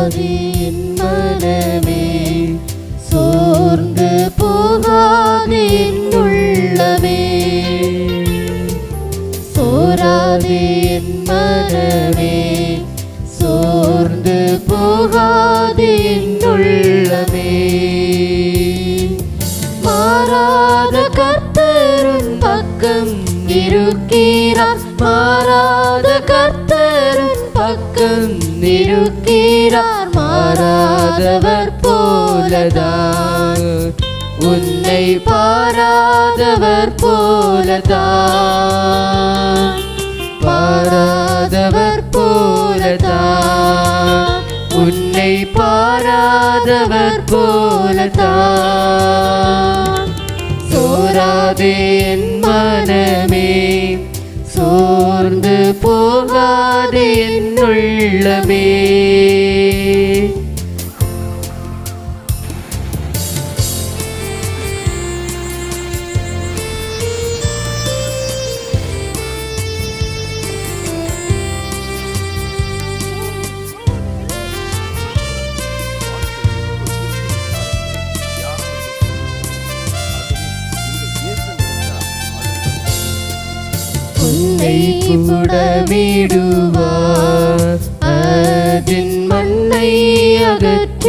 சோராதே என் மனமே, சோர்ந்து போகாதே என் உள்ளமே. சோராதே என் மனமே, சோர்ந்து போகாதே என் உள்ளமே. மாறாத கர்த்தர் உன் பக்கம் இருக்கிறார், மாறாத கர்த்தர் உன் பக்கம் இருக்கிறார். மாறாதவர் போலதான், உன்னை பாராதவர் போலதான், பாராதவர் போலதான், உன்னை பாராதவர் போலதான். சோராதே என் மனமே, சோர்ந்து போகாதே என் உள்ளமே. உன்னை புடமிடுவார், அதின் மண்ணை அகற்றிடுவார்.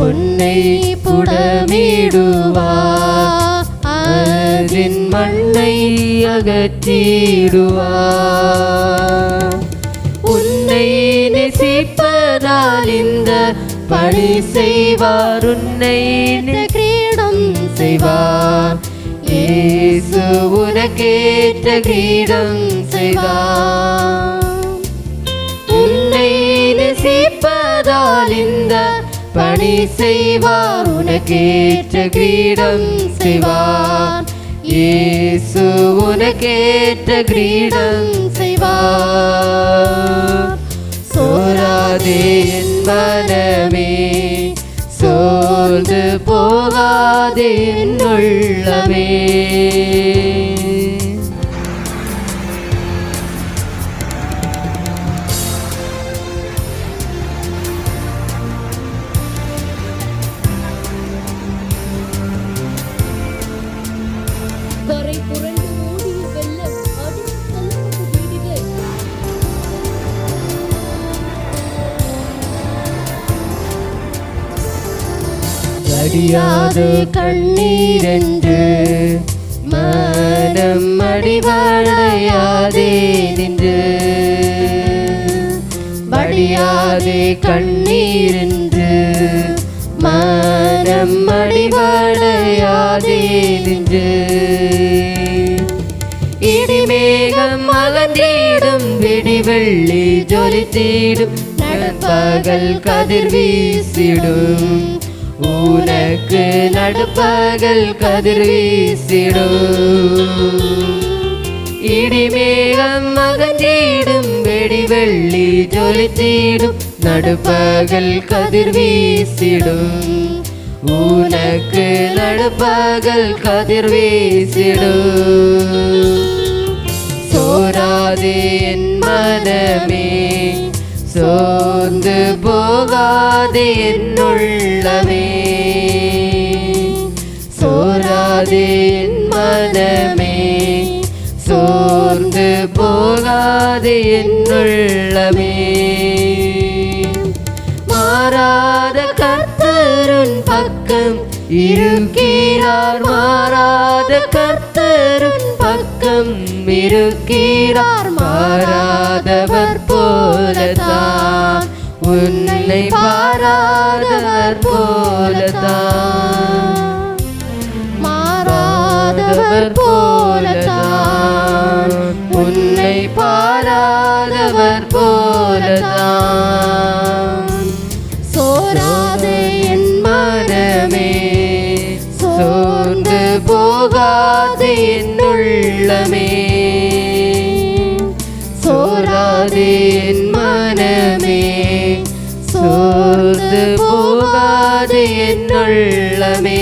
உன்னை புடமிடுவார், அதின் மண்ணை அகற்றிடுவார். உன்னை நேசிப்பதால் இந்த பணி செய்வார், உன்னை கிரீடம் செய்வார். இயேசு உனக்கேற்ற கிரீடம் செய்வார். உன்னை நேசிப்பதால் இந்த பணி செய்வார், உனக்கேற்ற கிரீடம் செய்வார். இயேசு உனக்கேற்ற கிரீடம் செய்வார். சோராதே என் மனமே, சோர்ந்து போகாதே என் உள்ளமே. கரை புரண்டு ஓடிய வெள்ளம் அடித்தளர்ந்த வீடுகள். வடியாது கண்ணீரென்று மனம் அடிவடையாதே நின்று, வடியாதே கண்ணீரென்று மனம் அடிவடையாதே நின்று. இடிமேகம் அகன்றிடும், விடிவெள்ளி ஜொலித்திடும், நடுப்பகல் கதிர் வீசிடும், உனக்கு நடுப்பகல் கதிர் வீசிடும். இடிமேகம் அகன்றிடும், வெடிவெள்ளி ஜொலித்திடும், நடுப்பகல் கதிர் வீசிடும், உனக்கு நடுப்பகல் கதிர் வீசிடும். சோராதே என் மனமே, சோர்ந்து போகாதே என் உள்ளமே. சோராதே என் மனமே, சோர்ந்து போகாதே என் உள்ளமே. மாறாத கர்த்தர் உன் பக்கம் இருக்கிறார், மாறாத கர்த்தர் உன் பக்கம் இருக்கிறார். மாறாதவர் போலதான், உன்னை பாராதவர் போலதான், மாறாதவர் போலதான், உன்னை பாராதவர் போலதான். சோராதே என் மனமே, சோர்ந்து போகாதே என் உள்ளமே. சோராதே என் மனமே, சோர்ந்து போகாதே என் உள்ளமே.